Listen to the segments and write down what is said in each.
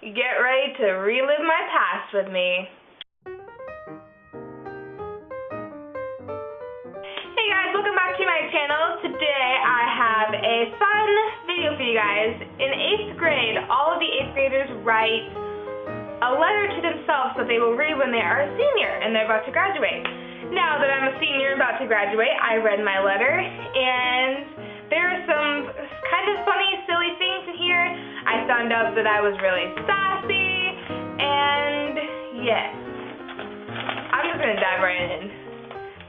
Get ready to relive my past with me. Hey guys, welcome back to my channel. Today I have a fun video for you guys. In 8th grade, all of the 8th graders write a letter to themselves that they will read when they are a senior and they're about to graduate. Now that I'm a senior about to graduate, I read my letter and there are some kind of funny, silly things in here. I found out that I was really sassy, and yes, I'm just going to dive right in.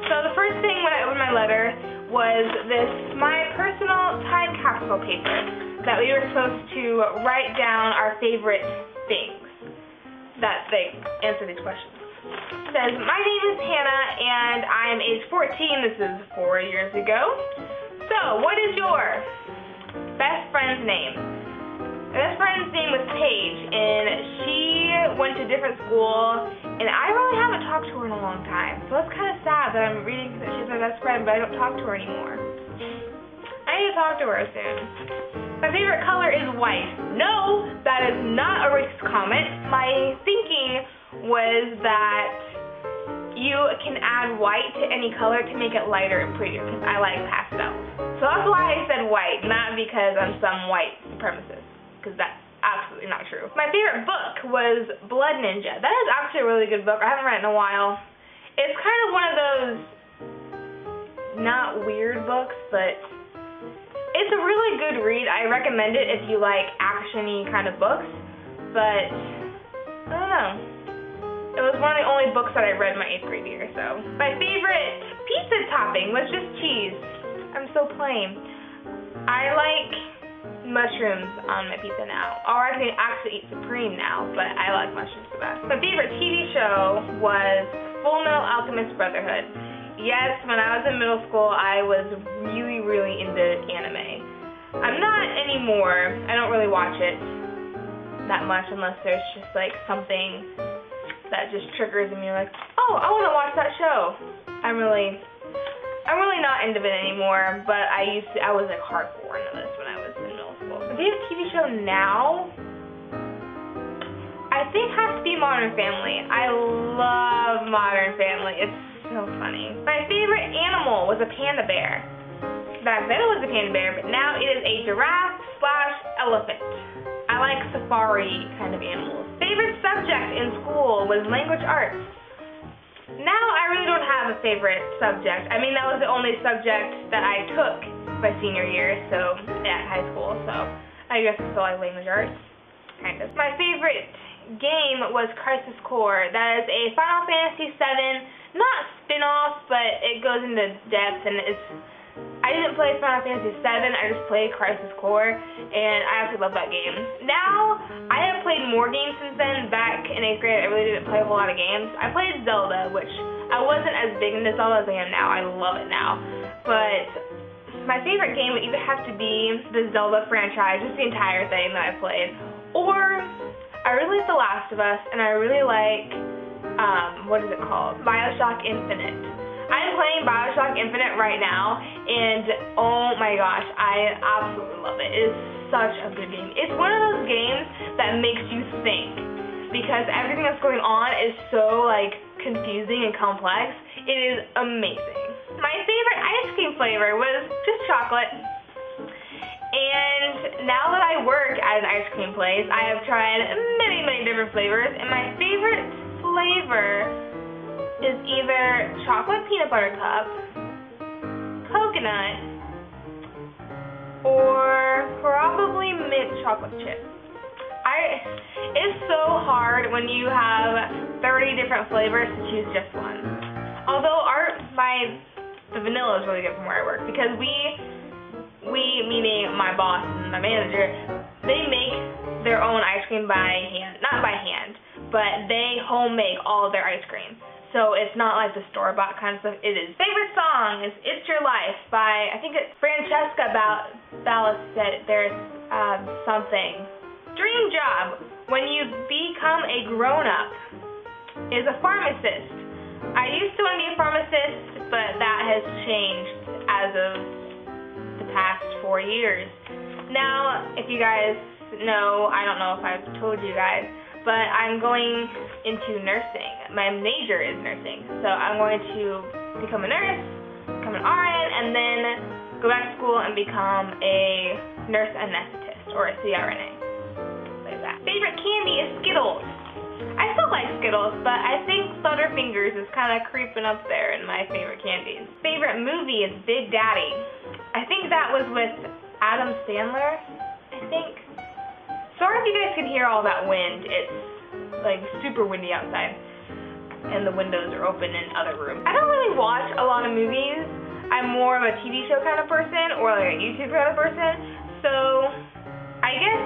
So the first thing when I opened my letter was this, my personal time capsule paper, that we were supposed to write down our favorite things that they answer these questions. It says, my name is Hannah, and I am age 14. This is 4 years ago. So, what is your best friend's name? My best friend's name was Paige, and she went to a different school, and I really haven't talked to her in a long time. So it's kind of sad that I'm reading that she's my best friend, but I don't talk to her anymore. I need to talk to her soon. My favorite color is white. No, that is not a racist comment. My thinking was that you can add white to any color to make it lighter and prettier, because I like pastels. So that's why I said white, not because I'm some white supremacist, because that's absolutely not true. My favorite book was Blood Ninja. That is actually a really good book. I haven't read it in a while. It's kind of one of those not weird books, but it's a really good read. I recommend it if you like action-y kind of books, but I don't know. It was one of the only books that I read my 8th grade year, so. My favorite pizza topping was just cheese. I'm so plain. I like mushrooms on my pizza now. Or I can actually eat Supreme now, but I like mushrooms the best. My favorite TV show was Full Metal Alchemist Brotherhood. Yes, when I was in middle school, I was really, really into anime. I'm not anymore. I don't really watch it that much unless there's just like something that just triggers me, like, oh, I want to watch that show. I'm really not into it anymore, but I was like hardcore into this when I was in middle school. My favorite TV show now, I think has to be Modern Family. I love Modern Family. It's so funny. My favorite animal was a panda bear. Back then it was a panda bear, but now it is a giraffe/elephant. I like safari kind of animals. Favorite subject in school was language arts. Now I really don't have a favorite subject. I mean, that was the only subject that I took my senior year, so at high school, so I guess I still like language arts, kind of. My favorite game was Crisis Core. That is a Final Fantasy VII, not spin-off, but it goes into depth, and I didn't play Final Fantasy VII, I just played Crisis Core, and I absolutely love that game. Now, I have played more games since then. Back in 8th grade, I really didn't play a whole lot of games. I played Zelda, which I wasn't as big into Zelda as I am now. I love it now. But my favorite game would either have to be the Zelda franchise, just the entire thing that I played, or I really like The Last of Us, and I really like, what is it called? BioShock Infinite. I'm playing BioShock Infinite right now, and oh my gosh, I absolutely love it. It is such a good game. It's one of those games that makes you think, because everything that's going on is so, like, confusing and complex. It is amazing. My favorite ice cream flavor was just chocolate. And now that I work at an ice cream place, I have tried many, many different flavors, and my favorite flavor is either chocolate peanut butter cup, coconut, or probably mint chocolate chip. It's so hard when you have 30 different flavors to choose just one. Although the vanilla is really good from where I work, because we meaning my boss and my manager, they make their own ice cream by hand, not by hand, but they home make all of their ice cream. So it's not like the store-bought kind of stuff. It is. Favorite song is It's Your Life by, I think it's Francesca Ballas said there's something. Dream job when you become a grown-up is a pharmacist. I used to want to be a pharmacist, but that has changed as of the past 4 years. Now, if you guys know, I don't know if I've told you guys, but I'm going into nursing. My major is nursing, so I'm going to become a nurse, become an RN, and then go back to school and become a nurse anesthetist, or a CRNA. Like that. Favorite candy is Skittles. I still like Skittles, but I think Butterfingers is kind of creeping up there in my favorite candies. Favorite movie is Big Daddy. I think that was with Adam Sandler, I think. Sorry if you guys can hear all that wind. It's like super windy outside, and the windows are open in other rooms. I don't really watch a lot of movies. I'm more of a TV show kind of person, or like a YouTube kind of person. So I guess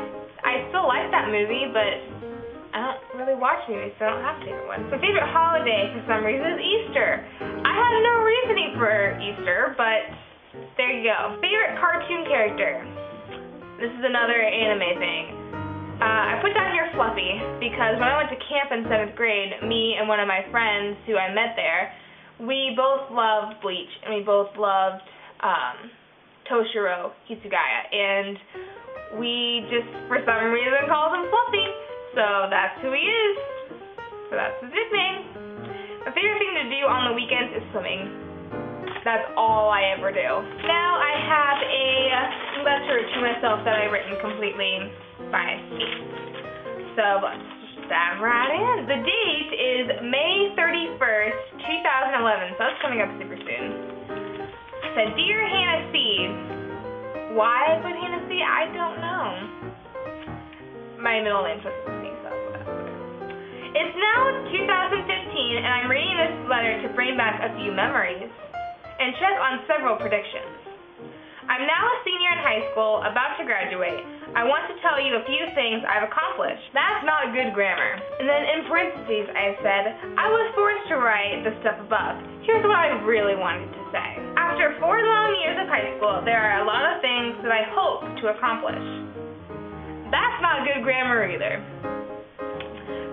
I still like that movie, but I don't really watch movies, so I don't have a favorite one. My favorite holiday, for some reason, is Easter. I have no reasoning for Easter, but there you go. Favorite cartoon character. This is another anime thing. I put down here Fluffy, because when I went to camp in 7th grade, me and one of my friends who I met there, we both loved Bleach, and we both loved Toshiro Hitsugaya, and we just, for some reason, called him Fluffy. So that's who he is. So that's his nickname. My favorite thing to do on the weekends is swimming. That's all I ever do. Now I have a letter to myself that I've written completely by me. So let's dive right in. The date is May 31st, 2011. So that's coming up super soon. It said, Dear Hannah C. Why I put Hannah C? I don't know. My middle name's supposed to be C, so that's what I put. It's now 2015, and I'm reading this letter to bring back a few memories and check on several predictions. I'm now a senior in high school, about to graduate. I want to tell you a few things I've accomplished. That's not good grammar. And then in parentheses, I said, I was forced to write the stuff above. Here's what I really wanted to say. After 4 long years of high school, there are a lot of things that I hope to accomplish. That's not good grammar either.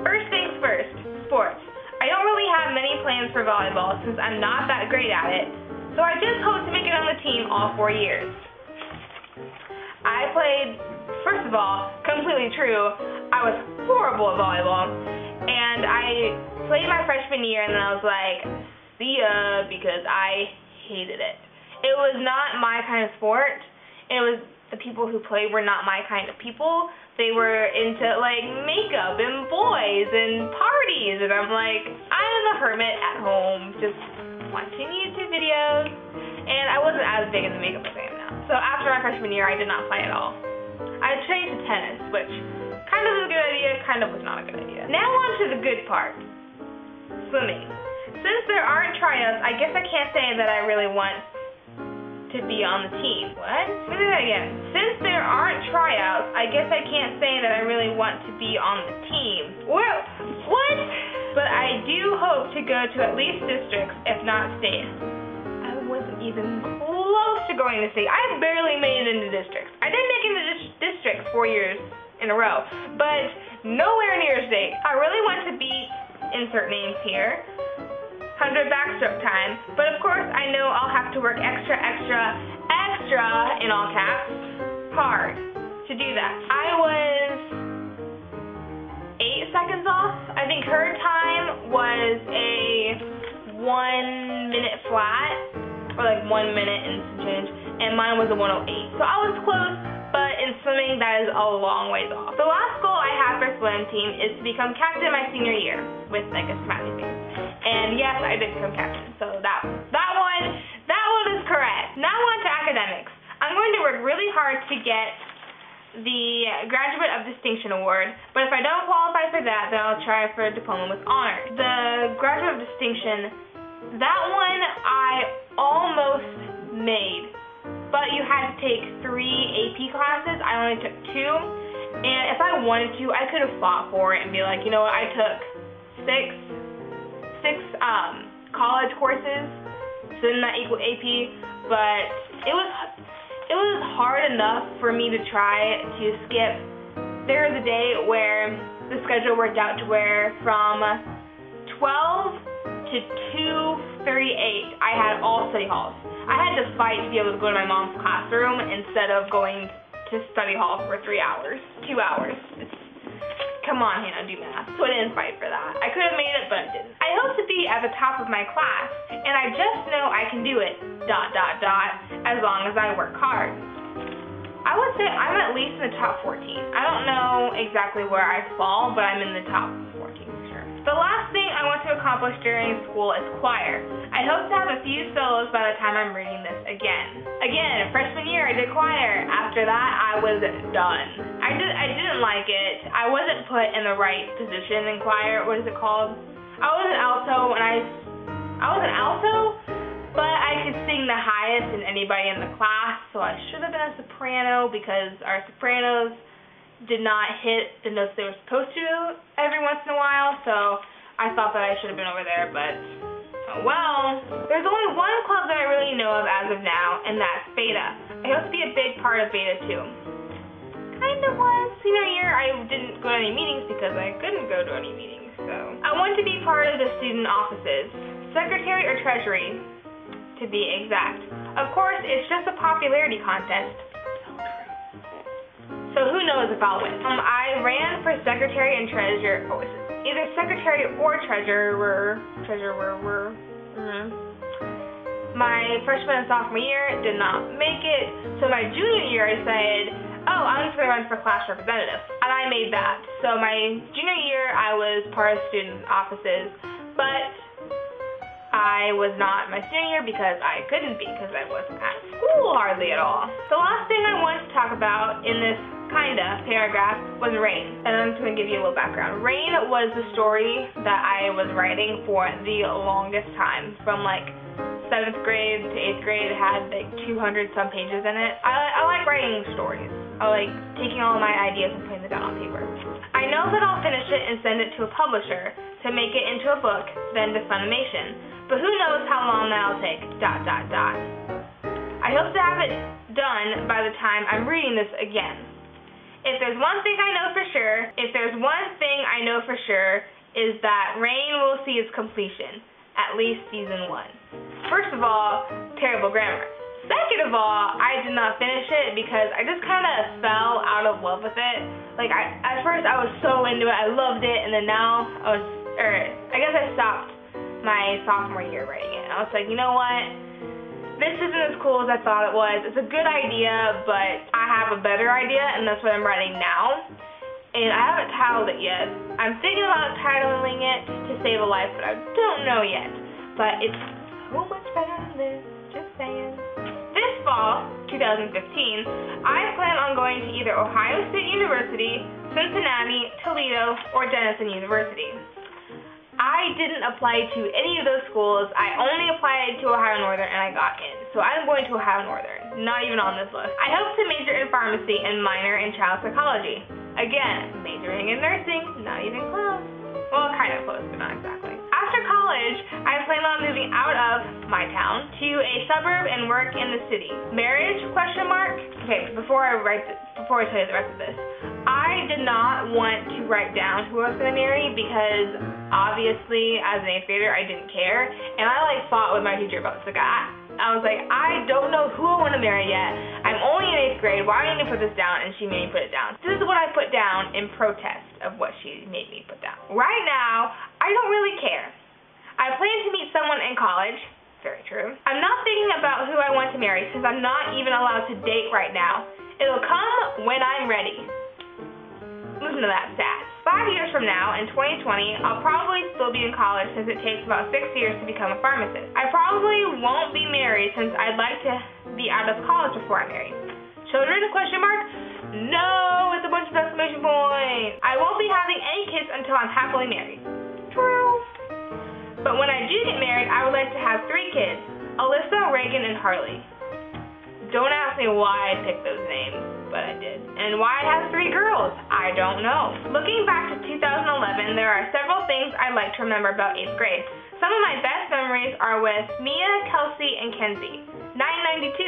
First things first, sports. I don't really have many plans for volleyball since I'm not that great at it, so I just hope to make it on the team all 4 years. I played, first of all, completely true, I was horrible at volleyball, and I played my freshman year and then I was like, see ya, because I hated it. It was not my kind of sport. It was the people who played were not my kind of people. They were into like makeup and boys and parties, and I'm like, I'm a hermit at home, just watching YouTube videos, and I wasn't as big in the makeup as I am now. So after my freshman year, I did not play at all. I changed to tennis, which kind of was a good idea, kind of was not a good idea. Now on to the good part, swimming. Since there aren't tryouts, I guess I can't say that I really want to be on the team. What? Let me do that again. Since there aren't tryouts, I guess I can't say that I really want to be on the team. Well, what? But I do hope to go to at least districts, if not state. I wasn't even close to going to state. I barely made it into districts. I did make it into districts 4 years in a row, but nowhere near state. I really want to beat insert names here. 100 backstroke time, but of course I know I'll have to work extra, in all caps, hard to do that. I was 8 seconds off. I think her time was a 1 minute flat, or like 1 minute and some change, and mine was a 1:08. So I was close, but in swimming that is a long ways off. The last goal I have for swim team is to become captain my senior year with like a smiley face. And yes, I did become captain, so that one is correct. Now on to academics. I'm going to work really hard to get the Graduate of Distinction Award, but if I don't qualify for that, then I'll try for a diploma with honors. The Graduate of Distinction, that one I almost made, but you had to take 3 AP classes. I only took 2, and if I wanted to, I could have fought for it and be like, you know what, I took 6 college courses, so didn't that equal AP? But it was hard enough for me to try to skip. There was a day where the schedule worked out to where from 12 to 2:38 I had all study halls. I had to fight to be able to go to my mom's classroom instead of going to to study hall for 3 hours, 2 hours. Come on, Hannah, do math. So I didn't fight for that. I could have made it, but I didn't. I hope to be at the top of my class, and I just know I can do it, ... as long as I work hard. I would say I'm at least in the top 14. I don't know exactly where I fall, but I'm in the top 14 for sure. The last thing I want to accomplish during school is choir. I hope to have a few solos by the time I'm reading this again. Again, freshman year I did choir. After that, I was done. I didn't like it. I wasn't put in the right position in choir. What is it called? I was an alto, but I could sing the highest in anybody in the class, so I should have been a soprano because our sopranos did not hit the notes they were supposed to every once in a while, so I thought that I should have been over there, but oh well. There's only one club that I really know of as of now, and that's Beta. I hope to be a big part of Beta too. Kind of was. Senior year, I didn't go to any meetings because I couldn't go to any meetings, so. I want to be part of the student offices, secretary or treasury, to be exact. Of course, it's just a popularity contest, so who knows if I'll win. I ran for secretary and treasurer, either secretary or treasurer. My freshman and sophomore year did not make it, so my junior year I said, oh, I'm just going to run for class representative, and I made that. So my junior year I was part of student offices, but I was not my senior year because I couldn't be, because I wasn't at school hardly at all. The last thing I wanted to talk about in this paragraph was Rain, and I'm just going to give you a little background. Rain was the story that I was writing for the longest time, from like 7th grade to 8th grade. It had like 200 some pages in it. I like writing stories. I like taking all my ideas and putting them down on paper. I know that I'll finish it and send it to a publisher to make it into a book, then to Funimation, but who knows how long that'll take, ... I hope to have it done by the time I'm reading this again. If there's one thing I know for sure, is that Rain will see its completion, at least season 1. First of all, terrible grammar. Second of all, I did not finish it because I just kind of fell out of love with it. Like, at first I was so into it, I loved it, and then now I guess I stopped my sophomore year writing it. And I was like, you know what? This isn't as cool as I thought it was. It's a good idea, but I have a better idea, and that's what I'm writing now. And I haven't titled it yet. I'm thinking about titling it To Save a Life, but I don't know yet. But it's so much better than this, just saying. This fall, 2015, I plan on going to either Ohio State University, Cincinnati, Toledo, or Denison University. I didn't apply to any of those schools. I only applied to Ohio Northern and I got in. So I'm going to Ohio Northern, not even on this list. I hope to major in pharmacy and minor in child psychology. Again, majoring in nursing, not even close. Well, kind of close, but not exactly. After college, I plan on moving out of my town to a suburb and work in the city. Marriage, ? Okay, before I tell you the rest of this, I did not want to write down who I was going to marry because obviously as an 8th grader I didn't care, and I like fought with my teacher about this. Like, I was like, I don't know who I want to marry yet. I'm only in 8th grade. Why do I need to put this down? And she made me put it down. This is what I put down in protest of what she made me put down. Right now, I don't really care. I plan to meet someone in college. Very true. I'm not thinking about who I want to marry since I'm not even allowed to date right now. It'll come when I'm ready. Listen to that stat. 5 years from now, in 2020, I'll probably still be in college since it takes about 6 years to become a pharmacist. I probably won't be married since I'd like to be out of college before I'm married. Children? ? No, with a bunch of exclamation points. I won't be having any kids until I'm happily married. True. But when I do get married, I would like to have 3 kids, Alyssa, Reagan, and Harley. Don't ask me why I picked those names, but I did. And why I have 3 girls, I don't know. Looking back to 2011, there are several things I'd like to remember about 8th grade. Some of my best memories are with Mia, Kelsey, and Kenzie. 992!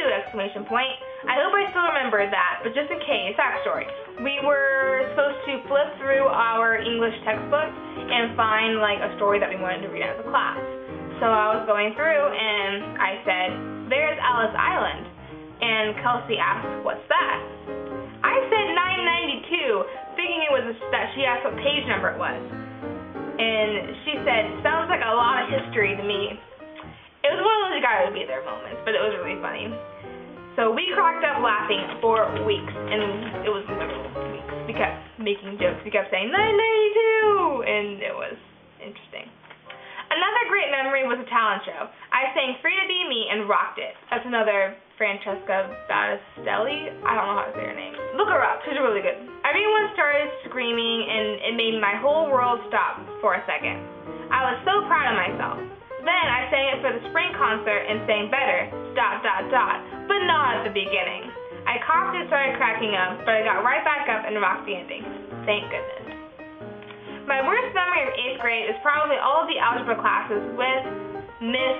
I hope I still remember that, but just in case, backstory. We were supposed to flip through our English textbook and find like a story that we wanted to read as a class. So I was going through and I said, there's Alice Island. And Kelsey asked, what's that? I said 992, thinking it was that she asked what page number it was. And she said, sounds like a lot of history to me. It was one of those gotta be there moments, but it was really funny. So we cracked up laughing for weeks, and it was literal weeks. We kept making jokes. We kept saying 992, and it was interesting. Another great memory was a talent show. I sang Free to Be Me and rocked it. That's another Francesca Battistelli. I don't know how to say her name. Look her up. She's really good. Everyone started screaming, and it made my whole world stop for a second. I was so proud of myself. Then I sang it for the spring concert and sang better, ... but not at the beginning. I coughed and started cracking up, but I got right back up and rocked the ending. Thank goodness. My worst memory of 8th grade is probably all of the algebra classes with Miss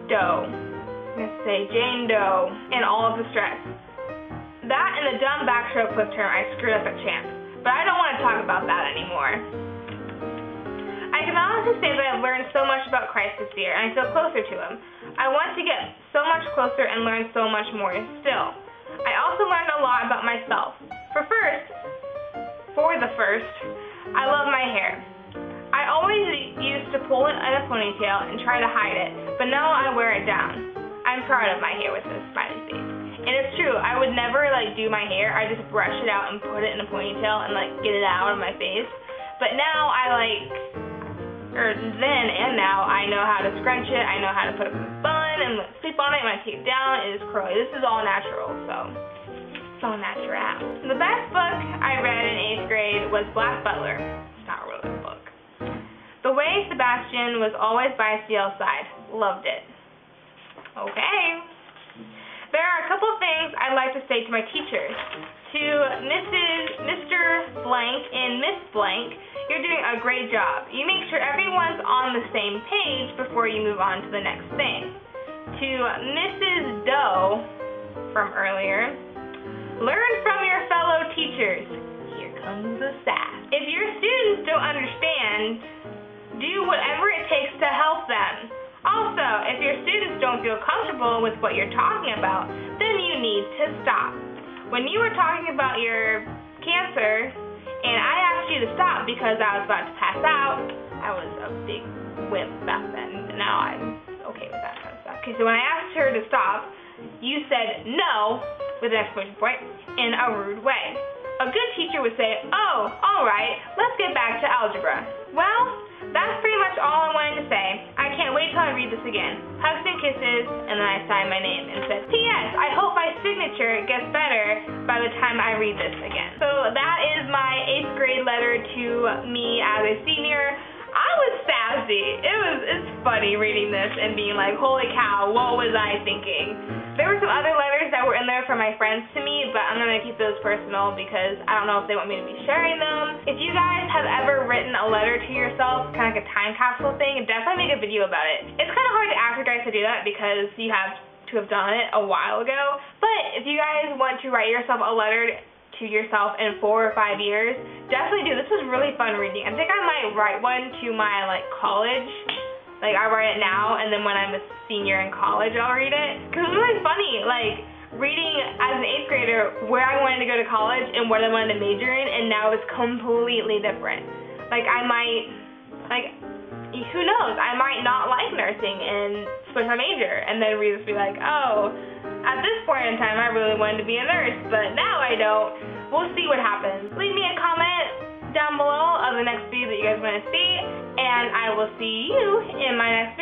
Doe. I'm going to say Jane Doe, and all of the stress. That and the dumb backstroke flip term I screwed up at Champ, but I don't want to talk about that anymore. I can honestly say that I've learned so much about Christ this year, and I feel closer to him. I want to get so much closer and learn so much more still. I also learned a lot about myself. For the first, I love my hair. I always used to pull it in a ponytail and try to hide it, but now I wear it down. I'm proud of my hair with this smiley face. And it's true, I would never do my hair. I just brush it out and put it in a ponytail and get it out of my face. But now now I know how to scrunch it, I know how to put it in a bun and sleep on it when I take it down. It is curly. This is all natural, so natural. The best book I read in 8th grade was Black Butler. It's not really a book. The Way Sebastian Was Always by C.L. Side. Loved it. Okay. There are a couple of things I'd like to say to my teachers. To Mr. Blank and Miss Blank, you're doing a great job. You make sure everyone's on the same page before you move on to the next thing. To Mrs. Doe from earlier, learn from your fellow teachers. Here comes the sass. If your students don't understand, do whatever it takes to help them. Also, if your students don't feel comfortable with what you're talking about, then you need to stop. When you were talking about your cancer, and I asked you to stop because I was about to pass out, I was a big wimp back then. Now I'm okay with that kind of stuff. Okay, so when I asked her to stop, you said no, with an exclamation point, in a rude way. A good teacher would say, oh, all right, let's get back to algebra. Well, that's pretty much all I wanted to say. I can't wait till I read this again. Hugs and kisses, and then I signed my name and said, P.S. I hope my signature gets better by the time I read this again. So that is my 8th grade letter to me as a senior. I was sassy. It's funny reading this and being like, holy cow, what was I thinking? There were some other letters that were in there from my friends to me, but I'm going to keep those personal because I don't know if they want me to be sharing them. If you guys have ever written a letter to yourself, kind of like a time capsule thing, definitely make a video about it. It's kind of hard to ask you guys to do that because you have to have done it a while ago, but if you guys want to write yourself a letter to yourself in 4 or 5 years, definitely do. This was really fun reading. I think I might write one to my college. I write it now, and then when I'm a senior in college, I'll read it. Because it's really funny, reading as an 8th grader where I wanted to go to college and what I wanted to major in, and now it's completely different. I might, who knows, I might not like nursing and switch my major, and then read this be like, oh, at this point in time, I really wanted to be a nurse, but now I don't. We'll see what happens. Leave me a comment down below of the next video that you guys want to see, and I will see you in my next